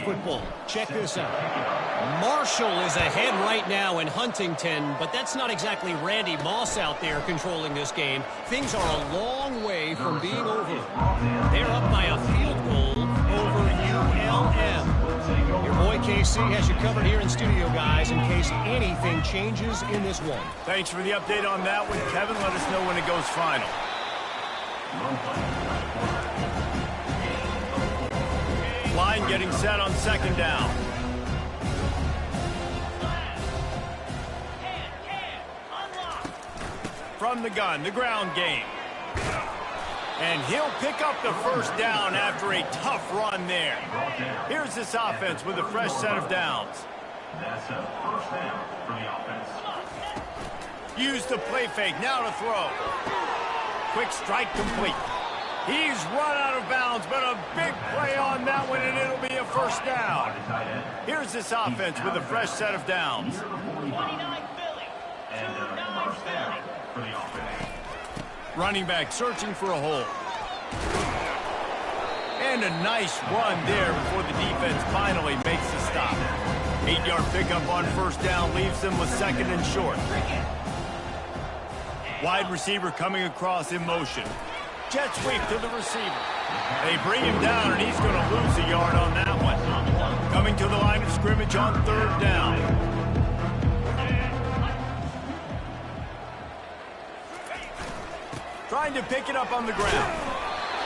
football. Check this out. Marshall is ahead right now in Huntington, but that's not exactly Randy Moss out there controlling this game. Things are a long way from being over. They're up by a field goal over ULM. Your boy KC has you covered here in studio, guys, in case anything changes in this one. Thanks for the update on that one, Kevin. Let us know when it goes final. Line getting set on second down. From the gun, the ground game. And he'll pick up the first down after a tough run there. Here's this offense with a fresh set of downs. That's a first down for the offense. Use the play fake, now to throw. Quick strike complete. He's run out of bounds, but a big play on that one, and it'll be a first down. Here's this offense with a fresh set of downs. And first down for the offense. Running back searching for a hole. And a nice run there before the defense finally makes the stop. 8-yard pickup on first down leaves them with second and short. Wide receiver coming across in motion. Jet sweep to the receiver. They bring him down, and he's going to lose a yard on that one. Coming to the line of scrimmage on third down. Trying to pick it up on the ground.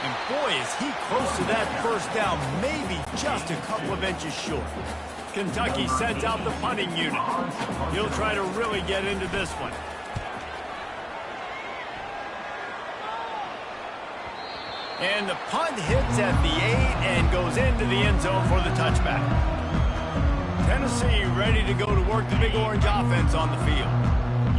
And boy, is he close to that first down, maybe just a couple of inches short. Kentucky sends out the punting unit. He'll try to really get into this one. And the punt hits at the 8 and goes into the end zone for the touchback. Tennessee ready to go to work the Big Orange offense on the field.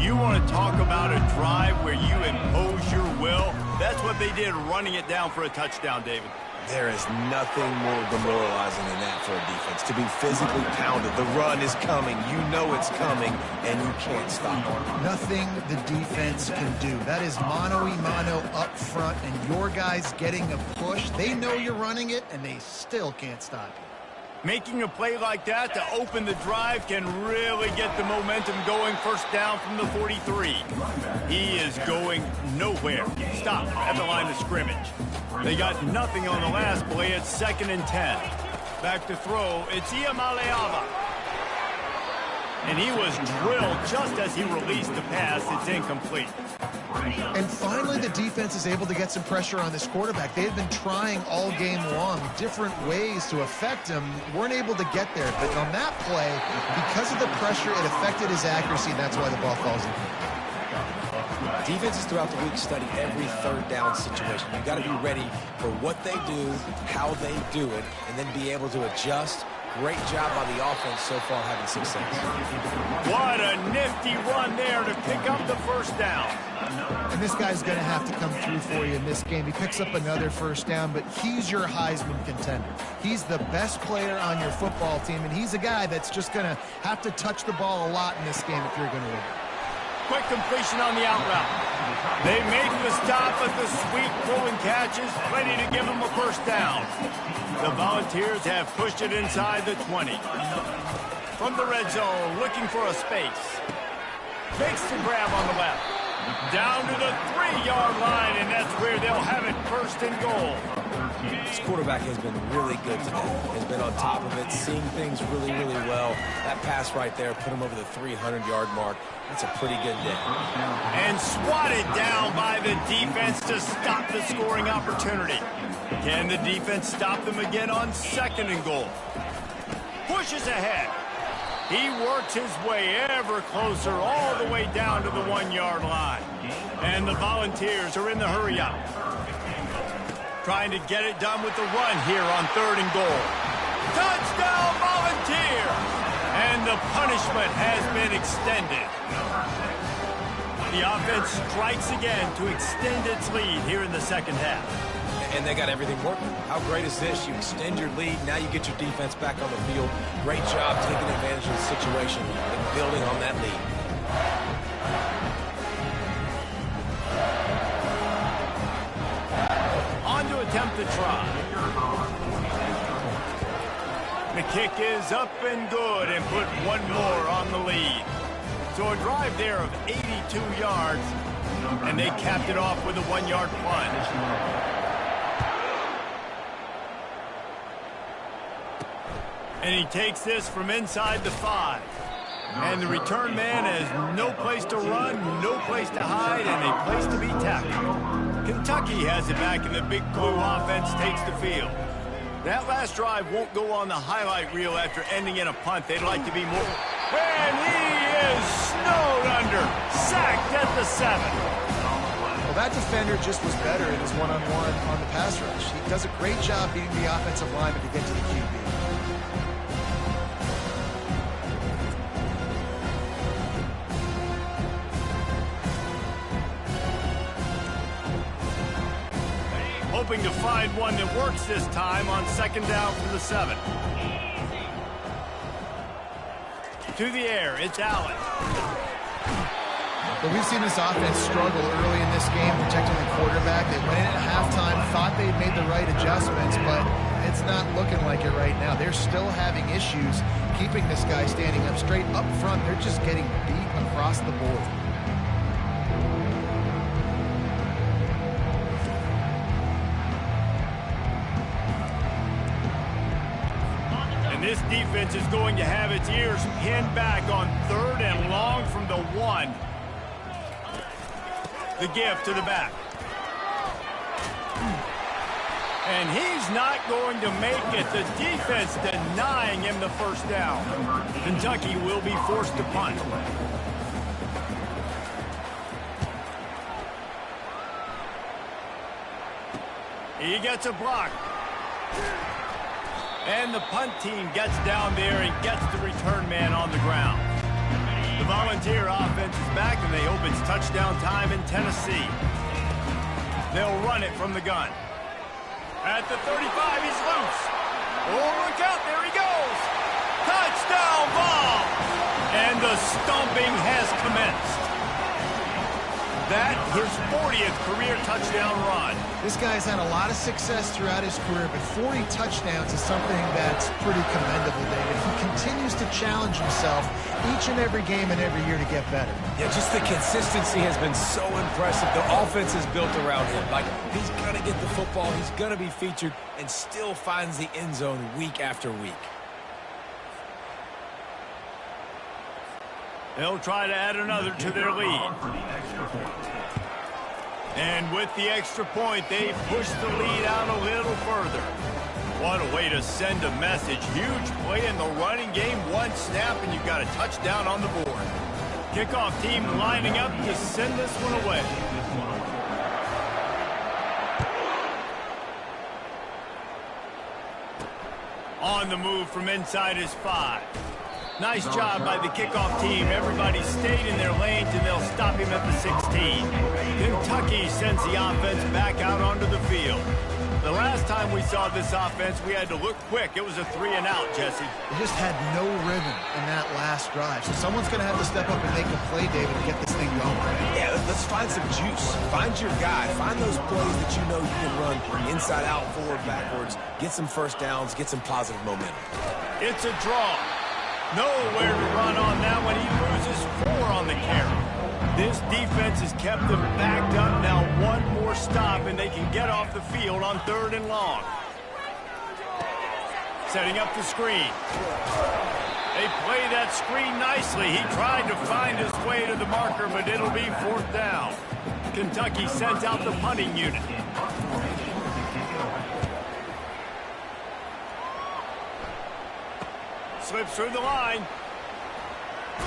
You want to talk about a drive where you impose your will? That's what they did, running it down for a touchdown, David. There is nothing more demoralizing than that for a defense. To be physically pounded. The run is coming. You know it's coming, and you can't stop it. Nothing the defense can do. That is mano-a-mano up front, and your guys getting a push. They know you're running it, and they still can't stop you. Making a play like that to open the drive can really get the momentum going. First down from the 43. He is going nowhere. Stop at the line of scrimmage. They got nothing on the last play. It's second and 10. Back to throw. It's Iamaleava. And he was drilled just as he released the pass. It's incomplete. And finally, the defense is able to get some pressure on this quarterback. They have been trying all game long different ways to affect him. Weren't able to get there. But on that play, because of the pressure, it affected his accuracy, and that's why the ball falls in. Defenses throughout the week study every third down situation. You've got to be ready for what they do, how they do it, and then be able to adjust. Great job by the offense so far having success. What a nifty run there to pick up the first down. And this guy's going to have to come through for you in this game. He picks up another first down, but he's your Heisman contender. He's the best player on your football team, and he's a guy that's just going to have to touch the ball a lot in this game if you're going to win. Quick completion on the out route. They make the stop at the sweep, throwing catches, ready to give them a first down. The Volunteers have pushed it inside the 20. From the red zone, looking for a space. Makes the grab on the left. Down to the 3-yard line, and that's where they'll have it, first and goal. This quarterback has been really good today. Has been on top of it, seeing things really, really well. That pass right there put him over the 300-yard mark. That's a pretty good day. And swatted down by the defense to stop the scoring opportunity. Can the defense stop them again on second and goal? Pushes ahead. He works his way ever closer all the way down to the 1-yard line. And the Volunteers are in the hurry up. Trying to get it done with the run here on third and goal. Touchdown, Volunteers! And the punishment has been extended. The offense strikes again to extend its lead here in the second half. And they got everything working. How great is this? You extend your lead. Now you get your defense back on the field. Great job taking advantage of the situation and building on that lead. On to attempt the try. The kick is up and good and put one more on the lead. So a drive there of 82 yards, and they capped it off with a 1-yard plunge. And he takes this from inside the 5. And the return man has no place to run, no place to hide, and a place to be tackled. Kentucky has it back, and the Big Blue offense takes the field. That last drive won't go on the highlight reel after ending in a punt. They'd like to be more. And he is snowed under, sacked at the 7. Well, that defender just was better in his one-on-one on the pass rush. He does a great job beating the offensive lineman to get to the QB. Hoping to find one that works this time on 2nd down from the 7. To the air, it's Allen. But we've seen this offense struggle early in this game protecting the quarterback. They went in at halftime, thought they'd made the right adjustments, but it's not looking like it right now. They're still having issues keeping this guy standing up straight up front. They're just getting beat across the board. This defense is going to have its ears pinned back on 3rd and long from the 1. The give to the back. And he's not going to make it. The defense denying him the 1st down. Kentucky will be forced to punt. He gets a block. And the punt team gets down there and gets the return man on the ground. The Volunteer offense is back, and they hope it's touchdown time in Tennessee. They'll run it from the gun. At the 35, he's loose. Oh, look out, there he goes. Touchdown ball. And the stomping has commenced. That, his 40th career touchdown run. This guy's had a lot of success throughout his career, but 40 touchdowns is something that's pretty commendable, David. He continues to challenge himself each and every game and every year to get better. Yeah, just the consistency has been so impressive. The offense is built around him. Like, he's going to get the football, he's going to be featured, and still finds the end zone week after week. They'll try to add another to their lead. And with the extra point, they push the lead out a little further. What a way to send a message. Huge play in the running game. One snap, and you've got a touchdown on the board. Kickoff team lining up to send this one away. On the move from inside his 5. Nice job by the kickoff team. Everybody stayed in their lanes, and they'll stop him at the 16. Kentucky sends the offense back out onto the field. The last time we saw this offense, we had to look quick. It was a 3-and-out, Jesse. They just had no rhythm in that last drive. So someone's going to have to step up and make a play, David, to get this thing going. Yeah, let's find some juice. Find your guy. Find those plays that you know you can run inside out, forward, backwards. Get some first downs. Get some positive momentum. It's a draw. Nowhere to run on that one. He loses 4 on the carry. This defense has kept them backed up. Now one more stop, and they can get off the field on 3rd and long. Setting up the screen. They play that screen nicely. He tried to find his way to the marker, but it'll be 4th down. Kentucky sends out the punting unit. Slips through the line.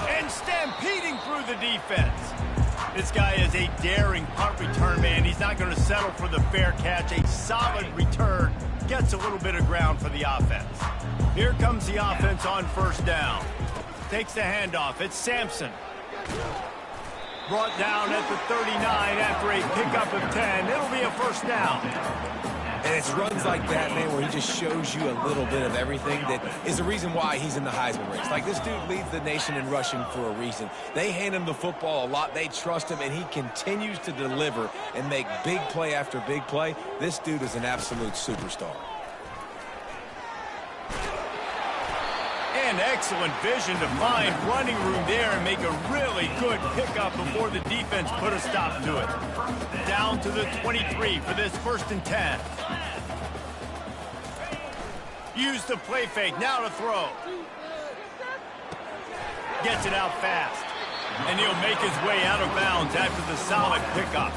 And stampeding through the defense. This guy is a daring punt return man. He's not going to settle for the fair catch. A solid return. Gets a little bit of ground for the offense. Here comes the offense on 1st down. Takes the handoff. It's Sampson. Brought down at the 39 after a pickup of 10. It'll be a 1st down. And it's runs like that, man, where he just shows you a little bit of everything that is the reason why he's in the Heisman race. Like, this dude leads the nation in rushing for a reason. They hand him the football a lot. They trust him, and he continues to deliver and make big play after big play. This dude is an absolute superstar. Again, excellent vision to find running room there and make a really good pickup before the defense put a stop to it. Down to the 23 for this 1st and 10. Use the play fake, now to throw. Gets it out fast. And he'll make his way out of bounds after the solid pickup.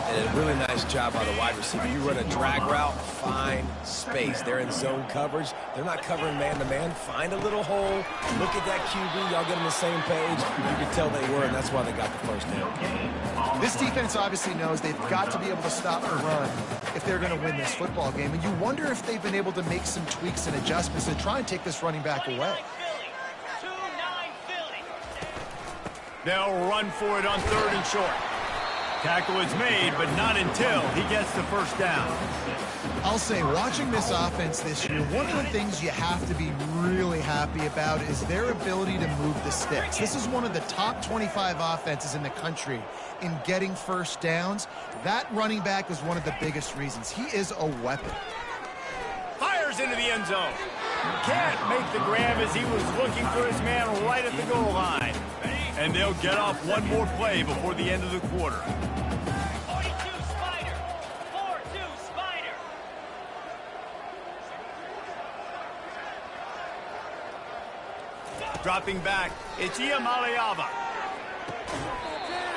And a really nice job by the wide receiver. You run a drag route, find space. They're in zone coverage. They're not covering man-to-man. Find a little hole. Look at that QB. Y'all get on the same page. You can tell they were, and that's why they got the first down. This defense obviously knows they've got to be able to stop the run if they're going to win this football game. And you wonder if they've been able to make some tweaks and adjustments to try and take this running back away. They'll run for it on 3rd and short. Tackle is made, but not until he gets the first down. I'll say, watching this offense this year, one of the things you have to be really happy about is their ability to move the sticks. This is one of the top 25 offenses in the country in getting first downs. That running back is one of the biggest reasons. He is a weapon. Fires into the end zone. Can't make the grab as he was looking for his man right at the goal line. And they'll get off one more play before the end of the quarter. 42 Spider. 4-2 Spider. Dropping back, it's Ncaa.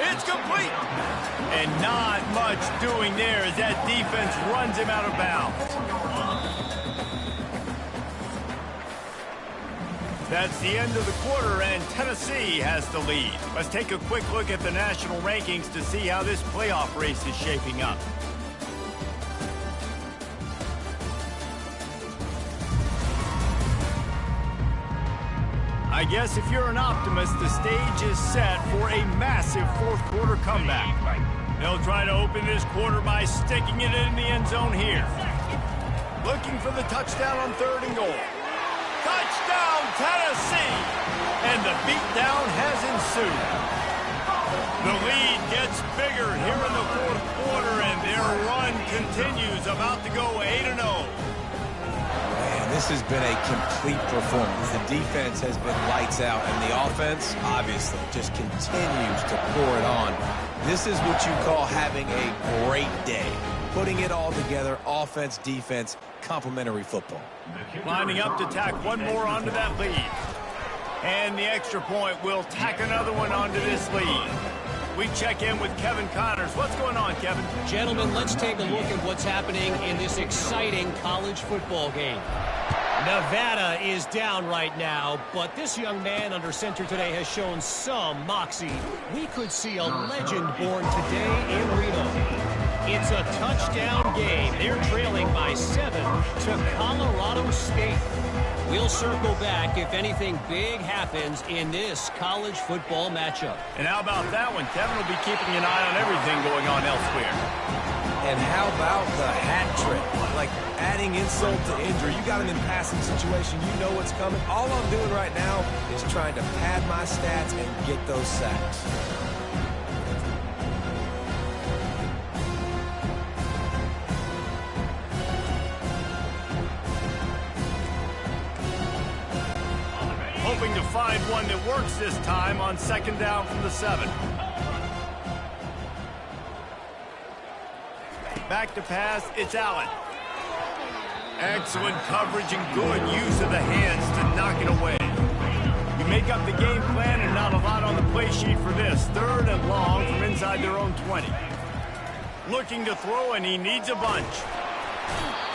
It's complete. And not much doing there as that defense runs him out of bounds. That's the end of the quarter, and Tennessee has the lead. Let's take a quick look at the national rankings to see how this playoff race is shaping up. I guess if you're an optimist, the stage is set for a massive 4th quarter comeback. They'll try to open this quarter by sticking it in the end zone here. Looking for the touchdown on 3rd and goal. Touchdown, Tennessee! And the beatdown has ensued. The lead gets bigger here in the 4th quarter, and their run continues, about to go 8-0. Man, this has been a complete performance. The defense has been lights out, and the offense, obviously, just continues to pour it on. This is what you call having a great day. Putting it all together, offense, defense, complementary football. Lining up to tack one more onto that lead. And the extra point will tack another one onto this lead. We check in with Kevin Connors. What's going on, Kevin? Gentlemen, let's take a look at what's happening in this exciting college football game. Nevada is down right now, but this young man under center today has shown some moxie. We could see a legend born today in Reno. It's a touchdown game. They're trailing by 7 to Colorado State. We'll circle back if anything big happens in this college football matchup. And how about that one? Kevin will be keeping an eye on everything going on elsewhere. And how about the hat trick? Like adding insult to injury. You got him in passing situation. You know what's coming. All I'm doing right now is trying to pad my stats and get those sacks. Hoping to find one that works this time on 2nd down from the 7. Back to pass, it's Allen. Excellent coverage and good use of the hands to knock it away. You make up the game plan and not a lot on the play sheet for this. 3rd and long from inside their own 20. Looking to throw, and he needs a bunch.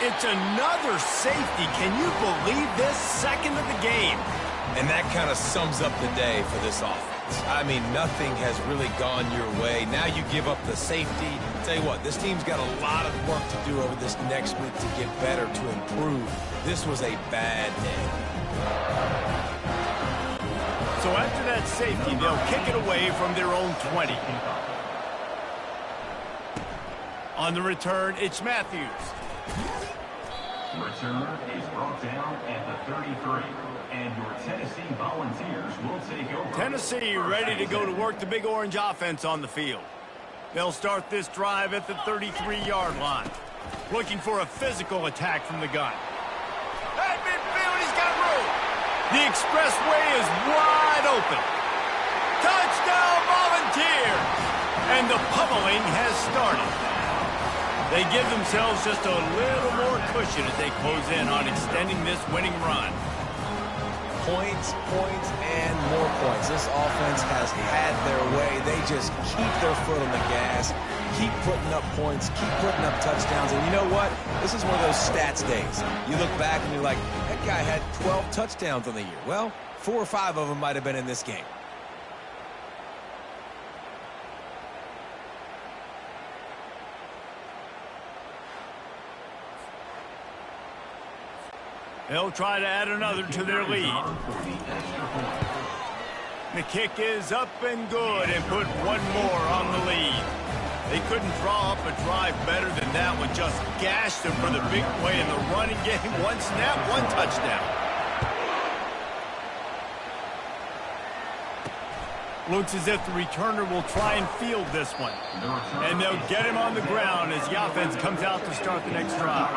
It's another safety. Can you believe this? 2nd of the game. And that kind of sums up the day for this offense. I mean, nothing has really gone your way. Now you give up the safety. Tell you what, this team's got a lot of work to do over this next week to get better, to improve. This was a bad day. So after that safety, they'll kick it away from their own 20. On the return, it's Matthews. Return is brought down at the 33. And your Tennessee Volunteers will take over. Tennessee ready to go to work the Big Orange offense on the field. They'll start this drive at the 33-yard line. Looking for a physical attack from the gun. At midfield, he's got room. The expressway is wide open. Touchdown, Volunteers! And the pummeling has started. They give themselves just a little more cushion as they close in on extending this winning run. Points, points, and more points. This offense has had their way. They just keep their foot on the gas, keep putting up points, keep putting up touchdowns. And you know what? This is one of those stats days. You look back and you're like, that guy had 12 touchdowns on the year. Well, 4 or 5 of them might have been in this game. They'll try to add another to their lead. The kick is up and good and put one more on the lead. They couldn't draw up a drive better than that one. Just gashed them for the big play in the running game. One snap, one touchdown. Looks as if the returner will try and field this one. And they'll get him on the ground as the offense comes out to start the next drive.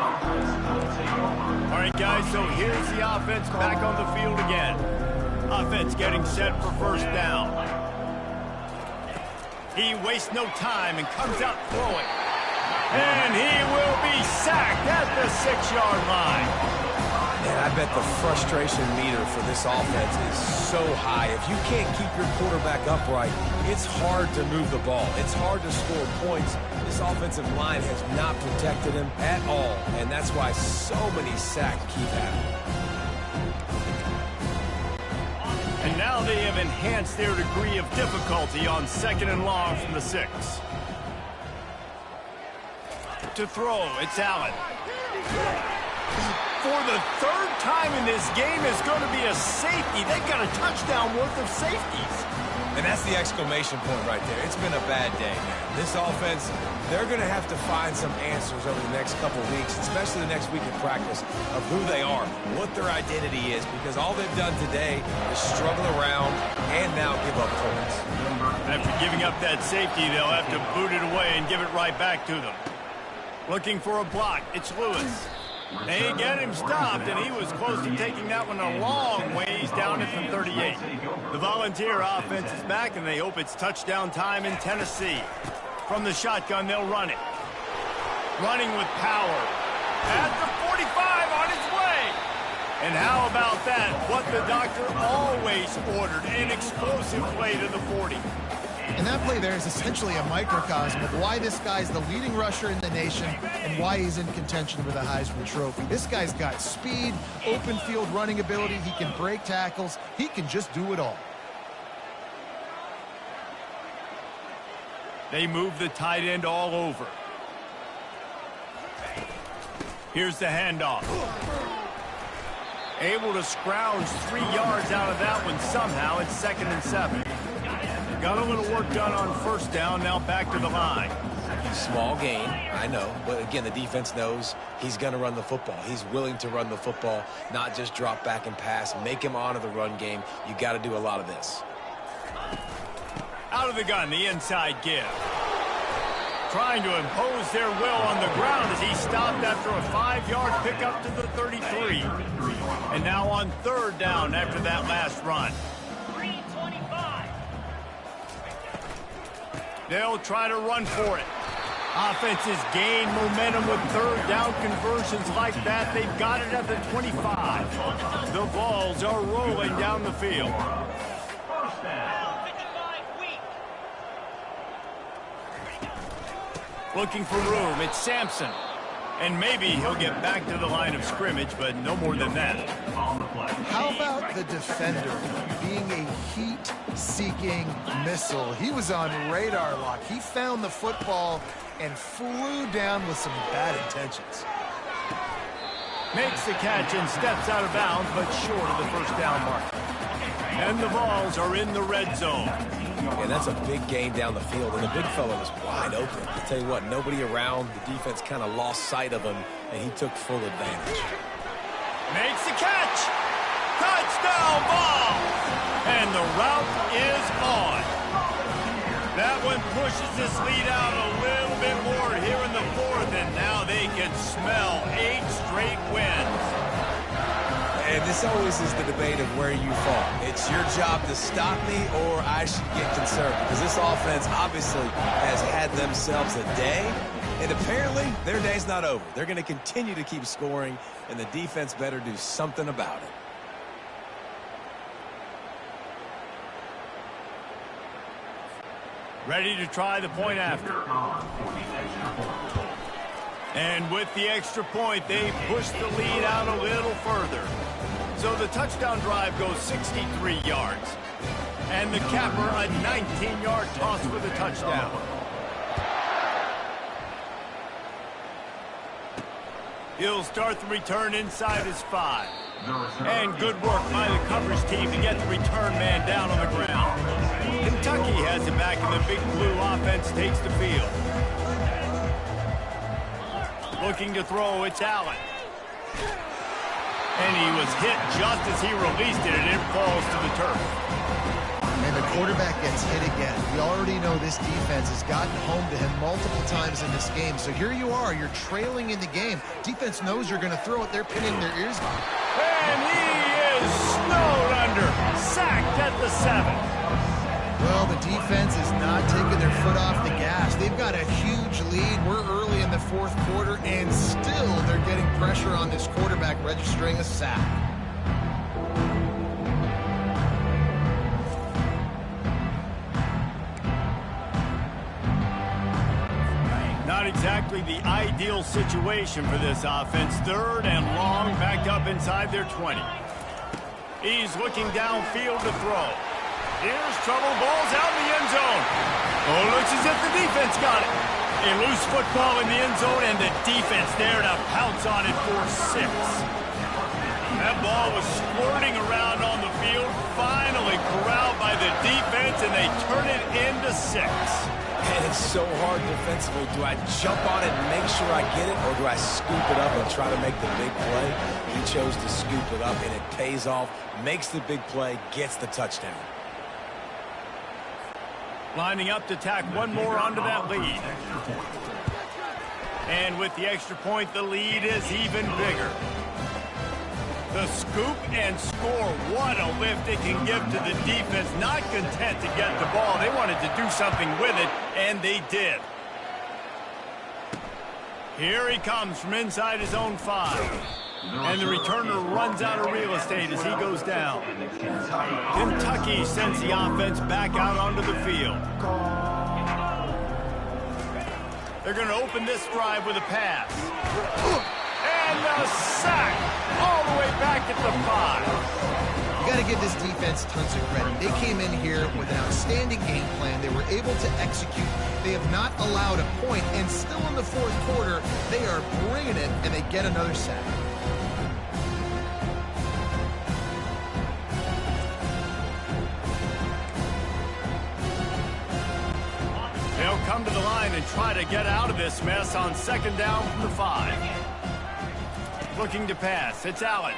All right, guys, so here's the offense back on the field again. Offense getting set for first down. He wastes no time and comes out throwing. And he will be sacked at the 6-yard line. And I bet the frustration meter for this offense is so high. If you can't keep your quarterback upright, it's hard to move the ball. It's hard to score points. This offensive line has not protected him at all, and that's why so many sacks keep happening. And now they have enhanced their degree of difficulty on 2nd and long from the 6. To throw, it's Allen. For the 3rd time in this game is going to be a safety. They've got a touchdown worth of safeties. And that's the exclamation point right there. It's been a bad day, man. This offense, they're going to have to find some answers over the next couple weeks, especially the next week in practice, of who they are, what their identity is, because all they've done today is struggle around and now give up points. After giving up that safety, they'll have to boot it away and give it right back to them. Looking for a block. It's Lewis. They get him stopped, and he was close to taking that one a long ways down at the 38. The Volunteer offense is back, and they hope it's touchdown time in Tennessee. From the shotgun, they'll run it. Running with power. At the 45 on his way. And how about that? What the doctor always ordered, an explosive play to the 40. And that play there is essentially a microcosm of why this guy's the leading rusher in the nation and why he's in contention with a Heisman Trophy. This guy's got speed, open field running ability. He can break tackles. He can just do it all. They move the tight end all over. Here's the handoff. Able to scrounge 3 yards out of that one somehow. It's 2nd and 7. Got a little work done on first down, now back to the line. Small gain, I know, but again, the defense knows he's going to run the football. He's willing to run the football, not just drop back and pass, make him honor the run game. You got to do a lot of this. Out of the gun, the inside give. Trying to impose their will on the ground as he stopped after a 5-yard pickup to the 33. And now on 3rd down after that last run. They'll try to run for it. Offenses gain momentum with 3rd down conversions like that. They've got it at the 25. The balls are rolling down the field. Looking for room. It's Sampson. And maybe he'll get back to the line of scrimmage, but no more than that. How about the defender being a heat-seeking missile? He was on radar lock. He found the football and flew down with some bad intentions. Makes the catch and steps out of bounds, but short of the first down mark. And the balls are in the red zone. And that's a big gain down the field, and the big fella was wide open. I'll tell you what, nobody around. The defense kind of lost sight of him, and he took full advantage. Makes the catch. Touchdown ball. And the route is on. That one pushes this lead out a little bit more here in the 4th, and now they can smell 8 straight wins. And this always is the debate of where you fall. It's your job to stop me, or I should get concerned, because this offense obviously has had themselves a day, and apparently their day's not over. They're going to continue to keep scoring, and the defense better do something about it. Ready to try the point after. And with the extra point, they push the lead out a little further. So the touchdown drive goes 63 yards. And the capper, a 19-yard toss for the touchdown. He'll start the return inside his 5. And good work by the coverage team to get the return man down on the ground. Kentucky has it back, and the Big Blue offense takes the field. Looking to throw, it's Allen. And he was hit just as he released it, and it falls to the turf. And the quarterback gets hit again. We already know this defense has gotten home to him multiple times in this game. So here you are, you're trailing in the game. Defense knows you're going to throw it. They're pinning their ears off. And he is snowed under. Sacked at the 7. Well, the defense is not taking their foot off the gas. They've got a huge lead. We're early in the fourth quarter, and still they're getting pressure on this quarterback, registering a sack. Not exactly the ideal situation for this offense. 3rd and long, backed up inside their 20. He's looking downfield to throw. Here's trouble. Ball's out in the end zone. Oh, looks as if the defense got it. A loose football in the end zone, and the defense there to pounce on it for 6. That ball was squirting around on the field, finally corralled by the defense, and they turn it into 6. And it's so hard defensively. Do I jump on it and make sure I get it, or do I scoop it up and try to make the big play? He chose to scoop it up, and it pays off, makes the big play, gets the touchdown. Lining up to tack one more onto that lead. And with the extra point, the lead is even bigger. The scoop and score. What a lift it can give to the defense. Not content to get the ball. They wanted to do something with it, and they did. Here he comes from inside his own 5. And the returner runs out of real estate as he goes down. Kentucky sends the offense back out onto the field. They're going to open this drive with a pass. And a sack all the way back at the 5. You got to give this defense tons of credit. They came in here with an outstanding game plan. They were able to execute. They have not allowed a point, and still in the fourth quarter, they are bringing it, and they get another sack. They'll come to the line and try to get out of this mess on 2nd down from the 5. Looking to pass. It's Allen.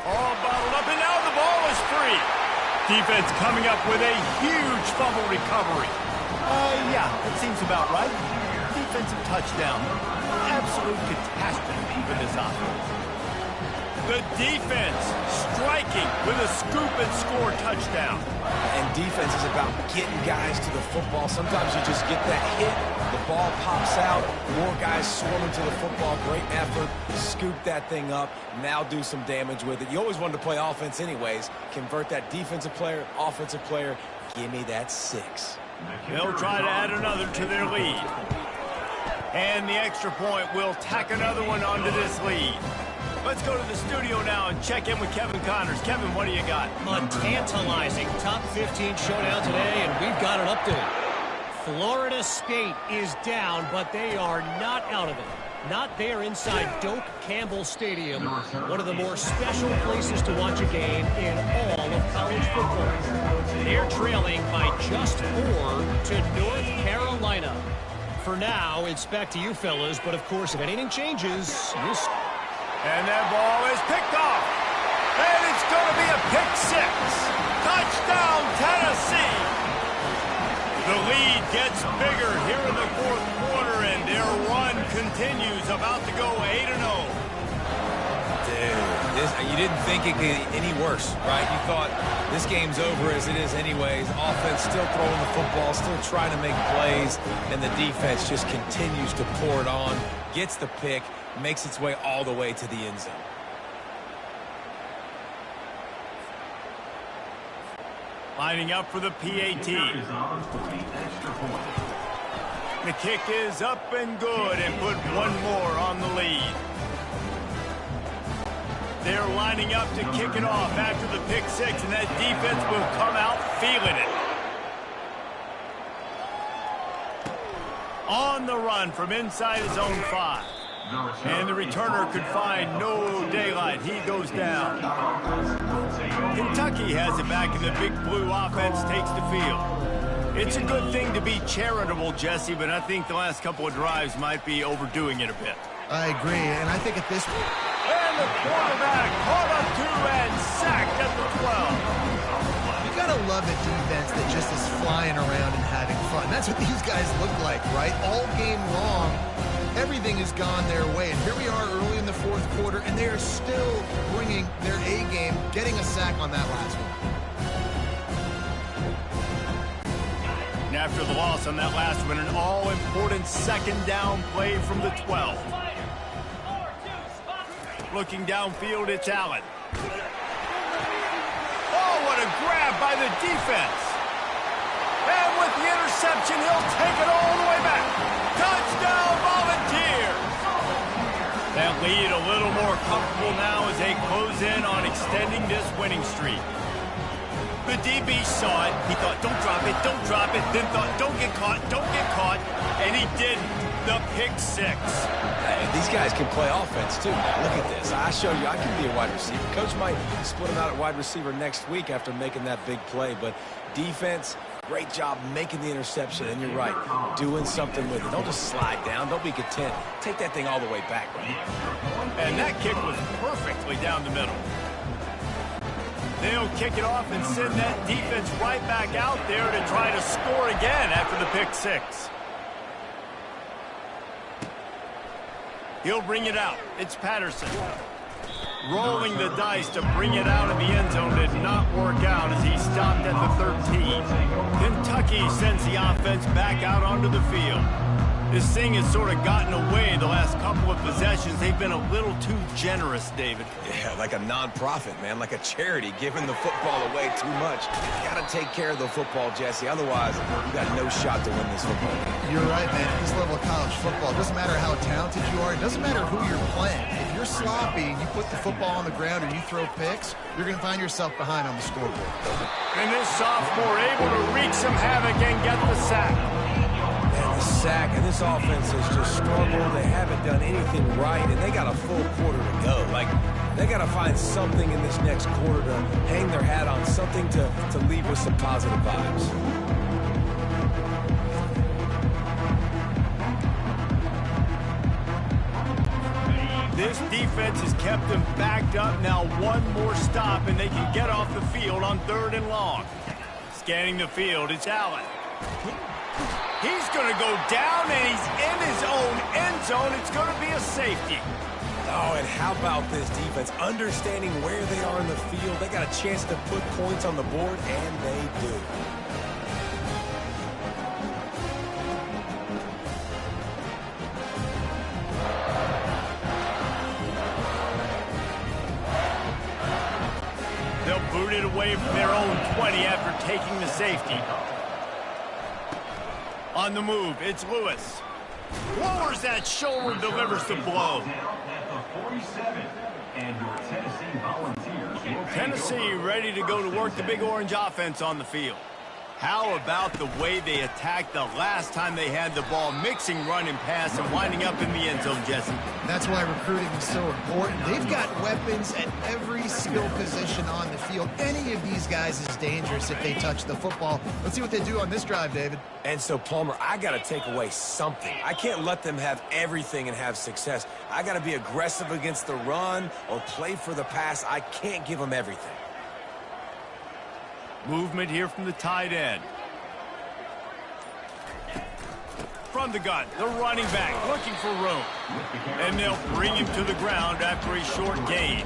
All bottled up, and now the ball is free. Defense coming up with a huge fumble recovery. Yeah, that seems about right. Defensive touchdown. Absolute catastrophe for this offense. The defense striking with a scoop and score touchdown. And defense is about getting guys to the football. Sometimes you just get that hit, the ball pops out, more guys swarming to the football. Great effort, scoop that thing up, now do some damage with it. You always wanted to play offense anyways. Convert that defensive player, offensive player, give me that 6. They'll try to add another to their lead. And the extra point will tack another one onto this lead. Let's go to the studio now and check in with Kevin Connors. Kevin, what do you got? A tantalizing top 15 showdown today, and we've got an update. Florida State is down, but they are not out of it. Not there inside Doak Campbell Stadium, one of the more special places to watch a game in all of college football. They're trailing by just 4 to North Carolina. For now, it's back to you fellas, but of course, if anything changes, And that ball is picked off. And it's going to be a pick 6. Touchdown, Tennessee. The lead gets bigger here in the fourth quarter, and their run continues, about to go 8-0. Dude, You didn't think it could get any worse, right? You thought this game's over as it is anyways. Offense still throwing the football, still trying to make plays, and the defense just continues to pour it on, gets the pick, makes its way all the way to the end zone. Lining up for the PAT. The kick is up and good and put one more on the lead. They're lining up to kick it off after the pick six, and that defense will come out feeling it. On the run from inside his own 5. And the returner could find no daylight. He goes down. Kentucky has it back, and the big blue offense takes the field. It's a good thing to be charitable, Jesse, but I think the last couple of drives might be overdoing it a bit. I agree, and I think at this point... And the quarterback caught up to and sacked at the 12. You gotta love a defense that just is flying around and having fun. That's what these guys look like, right? All game long, everything has gone their way. And here we are early in the fourth quarter, and they are still bringing their A game, getting a sack on that last one. And after the loss on that last one, an all-important second down play from the 12. Looking downfield, it's Allen. Oh, what a grab by the defense. And with the interception, he'll take it all the way back. Touchdown, Volunteers! That lead a little more comfortable now as they close in on extending this winning streak. The DB saw it. He thought, don't drop it, don't drop it. Then thought, don't get caught, don't get caught. And he did the pick six. Hey, these guys can play offense, too. Look at this. I show you I can be a wide receiver. Coach might split him out at wide receiver next week after making that big play. But defense, great job making the interception. And you're right, doing something with it. Don't just slide down. Don't be content. Take that thing all the way back, right? And that kick was perfectly down the middle. They'll kick it off and send that defense right back out there to try to score again after the pick six. He'll bring it out. It's Patterson. Rolling the dice to bring it out of the end zone did not work out as he stopped at the 13. Kentucky sends the offense back out onto the field. This thing has sort of gotten away the last couple of possessions. They've been a little too generous, David. Yeah, like a non-profit, man, like a charity, giving the football away too much. You got to take care of the football, Jesse. Otherwise, you got no shot to win this football game. You're right, man. At this level of college football, it doesn't matter how talented you are. It doesn't matter who you're playing. If you're sloppy and you put the football on the ground or you throw picks, you're going to find yourself behind on the scoreboard. And this sophomore able to wreak some havoc and get the sack. The sack, and this offense has just struggled. They haven't done anything right, and they got a full quarter to go. Like, they got to find something in this next quarter to hang their hat on, something to leave with some positive vibes. This defense has kept them backed up. Now one more stop, and they can get off the field on 3rd and long. Scanning the field, it's Allen. He's going to go down, and he's in his own end zone. It's going to be a safety. Oh, and how about this defense? Understanding where they are in the field. They got a chance to put points on the board, and they do. They'll boot it away from their own 20 after taking the safety. On the move, it's Lewis. Lowers that shoulder, delivers the blow. Tennessee ready to go to work the Big Orange offense on the field. How about the way they attacked the last time they had the ball, mixing run and pass and winding up in the end zone, Jesse? That's why recruiting is so important. They've got weapons at every skill position on the field. Any of these guys is dangerous if they touch the football. Let's see what they do on this drive, David. And so, Palmer, I got to take away something. I can't let them have everything and have success. I got to be aggressive against the run or play for the pass. I can't give them everything. Movement here from the tight end. From the gun, the running back looking for room. And they'll bring him to the ground after a short gain.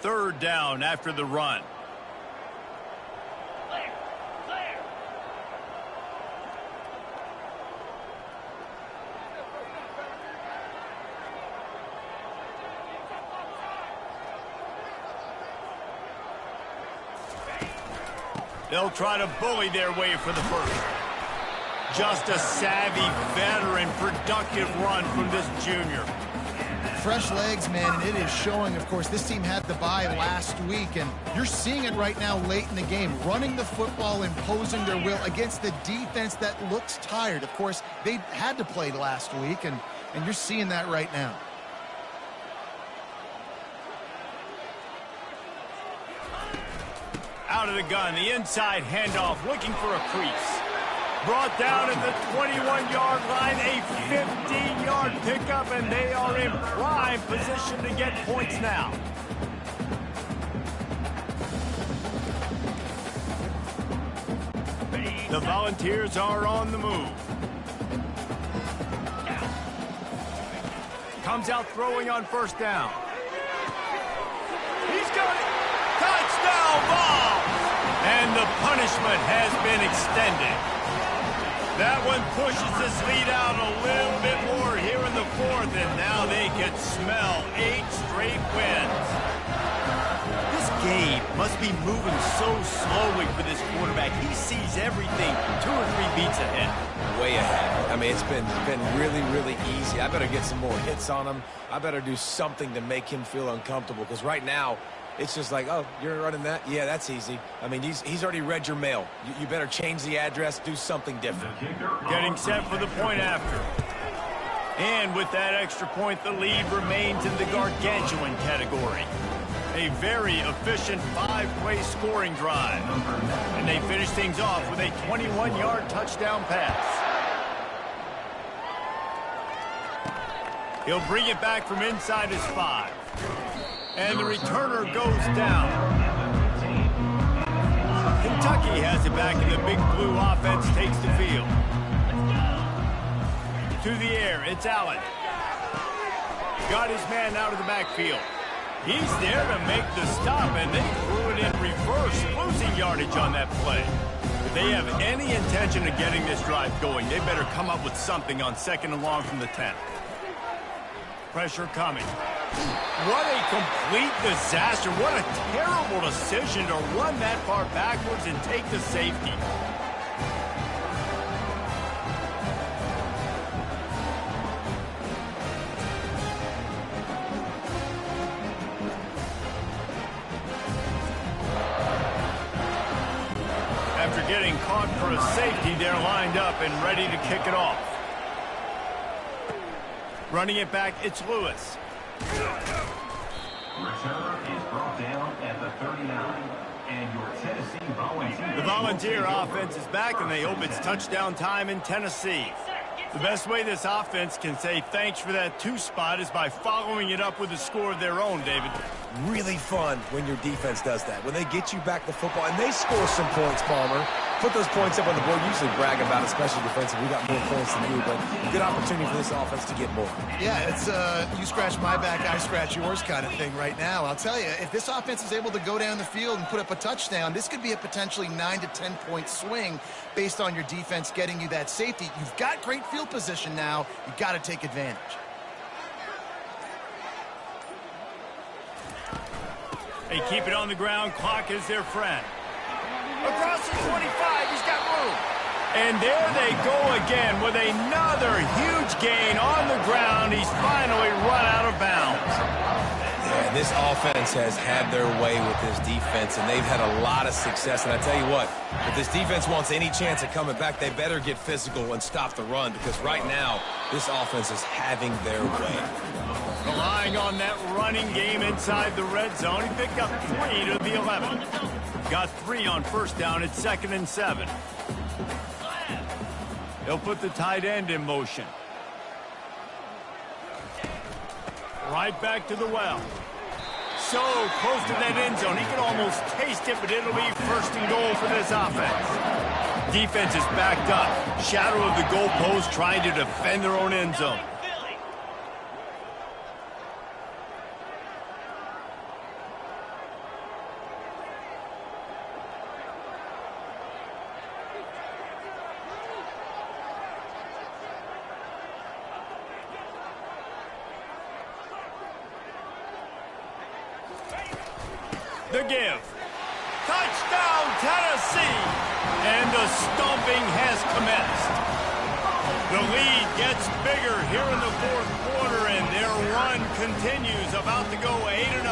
Third down after the run. Clear. Clear. They'll try to bully their way for the first. Just a savvy, veteran, productive run from this junior. Fresh legs, man, and it is showing. Of course, this team had the bye last week, and you're seeing it right now late in the game. Running the football, imposing their will against the defense that looks tired. Of course, they had to play last week, and you're seeing that right now. Out of the gun, the inside handoff, looking for a crease. Brought down at the 21-yard line, a 15-yard pickup, and they are in prime position to get points now. The Volunteers are on the move. Comes out throwing on first down. He's got it. Touchdown ball! And the punishment has been extended. That one pushes this lead out a little bit more here in the fourth, and now they can smell 8 straight wins. This game must be moving so slowly for this quarterback. He sees everything 2 or 3 beats ahead. Way ahead. I mean, it's been really, really easy. I better get some more hits on him. I better do something to make him feel uncomfortable, because right now, it's just like, oh, you're running that? Yeah, that's easy. I mean, he's already read your mail. You better change the address, do something different. Getting set for the point after. And with that extra point, the lead remains in the gargantuan category. A very efficient 5-play scoring drive. And they finish things off with a 21-yard touchdown pass. He'll bring it back from inside his 5. And the returner goes down. Kentucky has it back, and the Big Blue offense takes the field. To the air, it's Allen. Got his man out of the backfield. He's there to make the stop, and they threw it in reverse, losing yardage on that play. If they have any intention of getting this drive going, they better come up with something on 2nd and long from the 10. Pressure coming. What a complete disaster. What a terrible decision to run that far backwards and take the safety. After getting caught for a safety, they're lined up and ready to kick it off. Running it back, it's Lewis. Return is brought down at the 39. And your Tennessee Volunteers. The Volunteer offense is back, and they hope it's touchdown time in Tennessee. The best way this offense can say thanks for that 2 spot is by following it up with a score of their own, David. Really fun when your defense does that. When they get you back the football, and they score some points, Palmer. Put those points up on the board. Usually brag about it, especially defensive. We got more points than you, but good opportunity for this offense to get more. Yeah, it's you scratch my back, I scratch yours kind of thing right now. I'll tell you, if this offense is able to go down the field and put up a touchdown, this could be a potentially 9 to 10 point swing based on your defense getting you that safety. You've got great field position now. You got to take advantage. They keep it on the ground. Clock is their friend. Across the 25, he's got room. And there they go again with another huge gain on the ground. He's finally run out of bounds. Yeah, this offense has had their way with this defense, and they've had a lot of success. And I tell you what, if this defense wants any chance of coming back, they better get physical and stop the run, because right now, this offense is having their way. Relying on that running game inside the red zone, he picked up 3 to the 11. Got 3 on first down at 2nd and 7. They'll put the tight end in motion. Right back to the well. So close to that end zone. He can almost taste it, but it'll be 1st and goal for this offense. Defense is backed up. Shadow of the goalpost, trying to defend their own end zone. The give. Touchdown, Tennessee! And the stomping has commenced. The lead gets bigger here in the fourth quarter, and their run continues, about to go 8-0.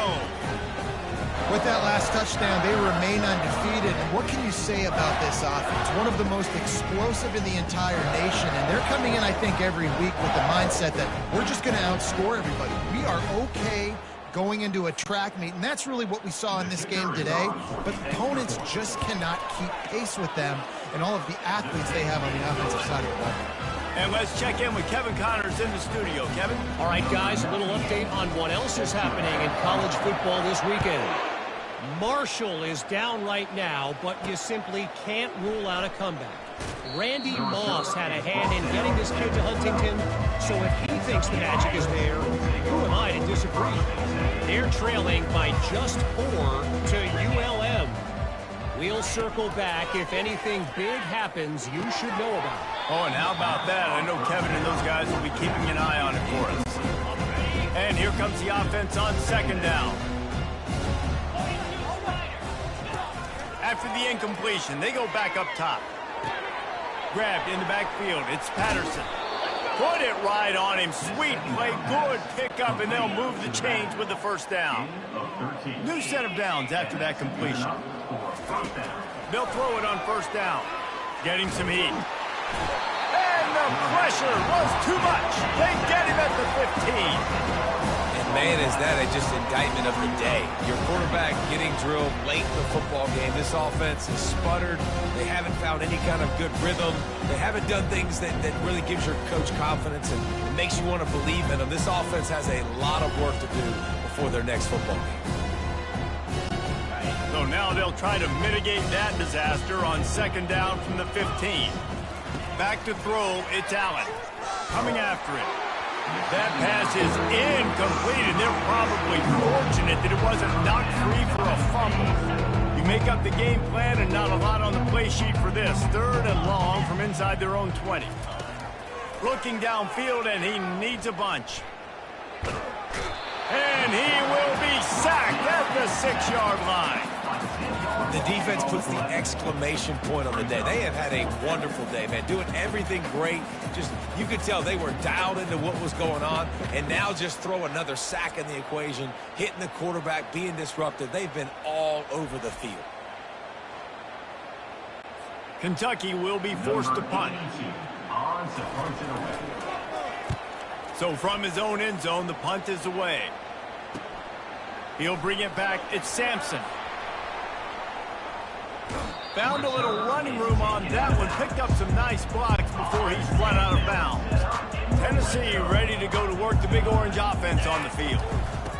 With that last touchdown, they remain undefeated. And what can you say about this offense? One of the most explosive in the entire nation. And they're coming in, I think, every week with the mindset that we're just going to outscore everybody. We are okay going into a track meet. And that's really what we saw in this game today. But opponents just cannot keep pace with them and all of the athletes they have on the offensive side of the ball. And let's check in with Kevin Connors in the studio. Kevin? All right, guys, a little update on what else is happening in college football this weekend. Marshall is down right now, but you simply can't rule out a comeback. Randy Moss had a hand in getting this kid to Huntington, so if he thinks the magic is there, who am I to disagree? They're trailing by just 4 to ULM. We'll circle back. If anything big happens, you should know about it. Oh, and how about that? I know Kevin and those guys will be keeping an eye on it for us. And here comes the offense on second down. After the incompletion, they go back up top. Grabbed in the backfield. It's Patterson. Put it right on him. Sweet play. Good pickup, and they'll move the chains with the first down. New set of downs after that completion. They'll throw it on first down. Getting some heat. And the pressure was too much. They get him at the 15. Man, is that just indictment of the day. Your quarterback getting drilled late in the football game. This offense is sputtered. They haven't found any kind of good rhythm. They haven't done things that really gives your coach confidence and makes you want to believe in them. This offense has a lot of work to do before their next football game. So now they'll try to mitigate that disaster on second down from the 15. Back to throw, it's Allen. Coming after it. That pass is incomplete, and they're probably fortunate that it wasn't knocked free for a fumble. You make up the game plan and not a lot on the play sheet for this. Third and long from inside their own 20. Looking downfield, and he needs a bunch. And he will be sacked at the 6-yard line. The defense puts the exclamation point on the day. They have had a wonderful day, man. Doing everything great. Just, you could tell they were dialed into what was going on. And now just throw another sack in the equation, hitting the quarterback, being disrupted. They've been all over the field. Kentucky will be forced to punt. So from his own end zone, the punt is away. He'll bring it back. It's Sampson. Found a little running room on that one. Picked up some nice blocks before he's run out of bounds. Tennessee ready to go to work the Big Orange offense on the field.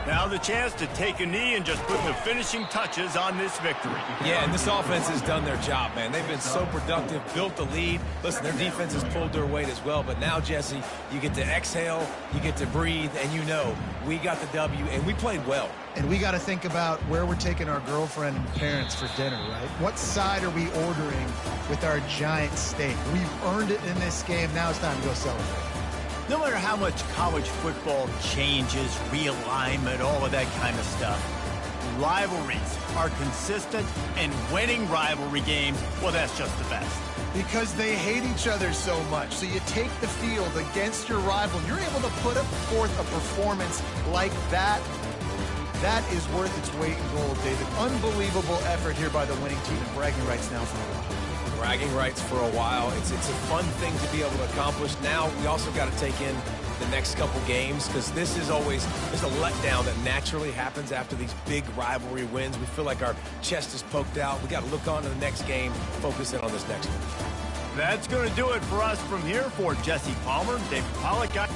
Now the chance to take a knee and just put the finishing touches on this victory. Yeah, and this offense has done their job, man. They've been so productive, built the lead. Listen, their defense has pulled their weight as well. But now, Jesse, you get to exhale, you get to breathe, and you know we got the W, and we played well. And we got to think about where we're taking our girlfriend and parents for dinner, right? What side are we ordering with our giant steak? We've earned it in this game. Now it's time to go celebrate. No matter how much college football changes, realignment, all of that kind of stuff, rivalries are consistent, and winning rivalry games, well, that's just the best. Because they hate each other so much. So you take the field against your rival. You're able to put forth a performance like that. That is worth its weight in gold, David. Unbelievable effort here by the winning team, and bragging rights now for a while. Bragging rights for a while. It's a fun thing to be able to accomplish. Now we also got to take in the next couple games, because this is always just a letdown that naturally happens after these big rivalry wins. We feel like our chest is poked out. We got to look on to the next game, focus in on this next one. That's going to do it for us from here. For Jesse Palmer, David Pollack.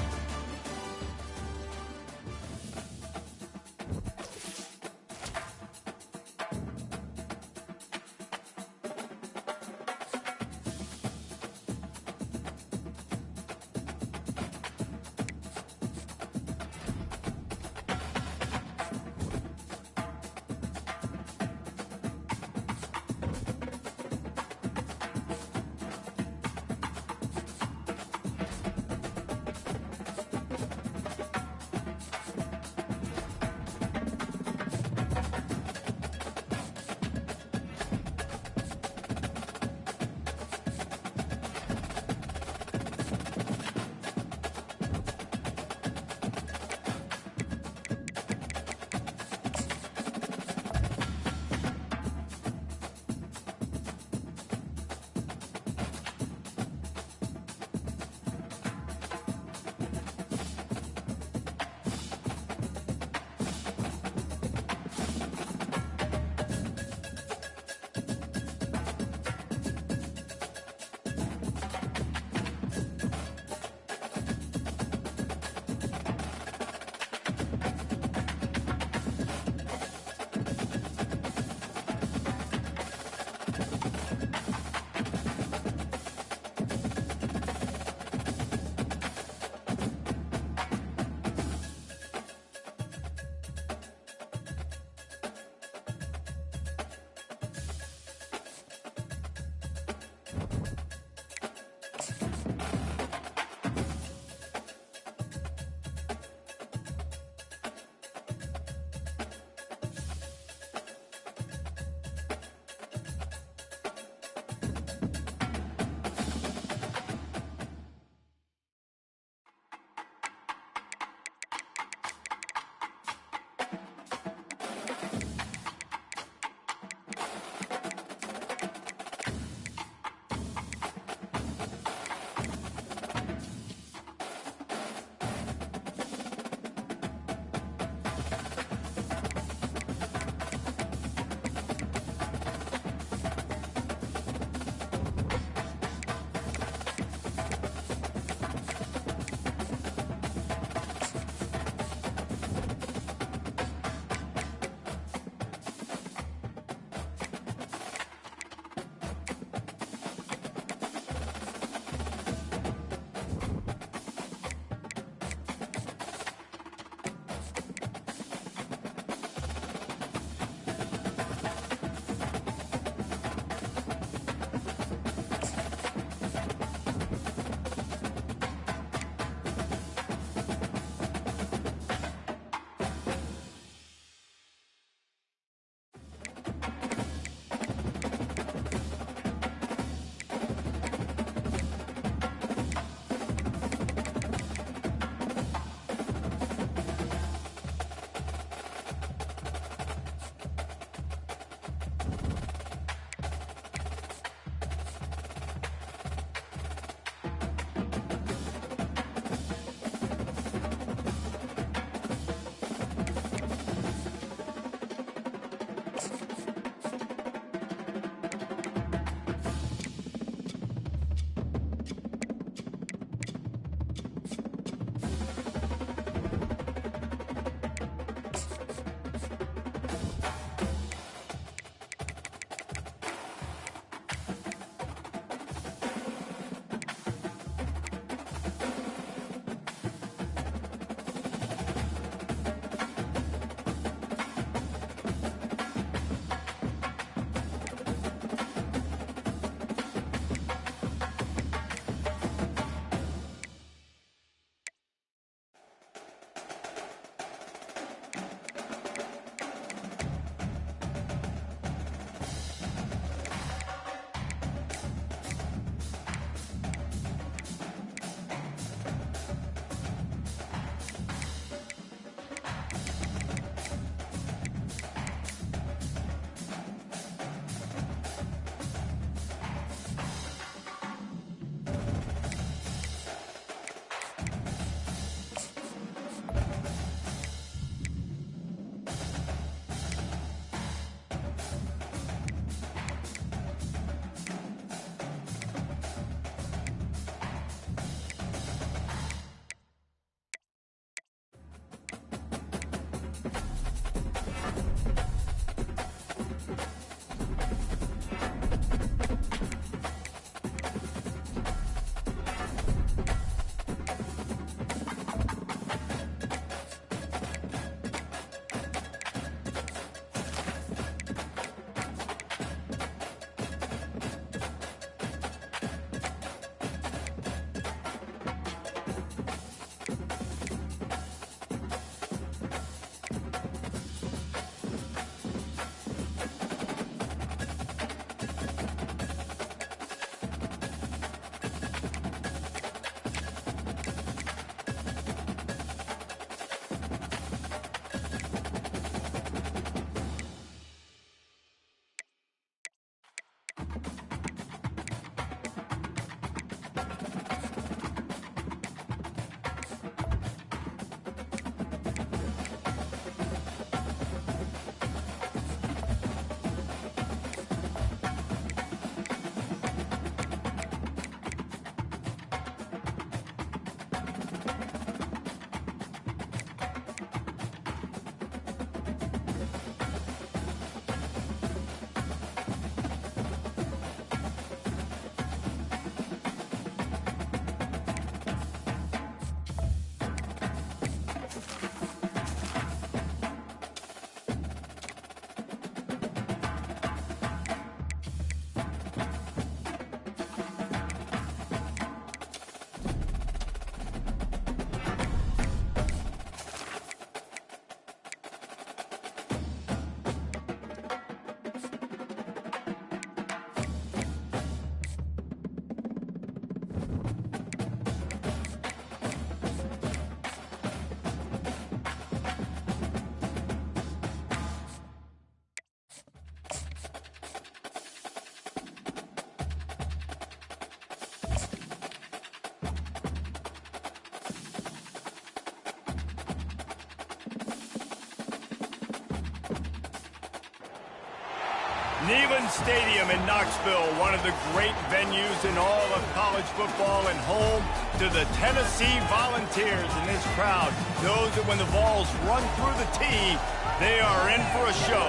Neyland Stadium in Knoxville, one of the great venues in all of college football and home to the Tennessee Volunteers. And this crowd knows that when the balls run through the tee, they are in for a show.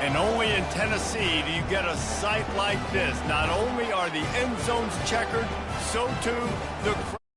And only in Tennessee do you get a sight like this. Not only are the end zones checkered, so too the crowd.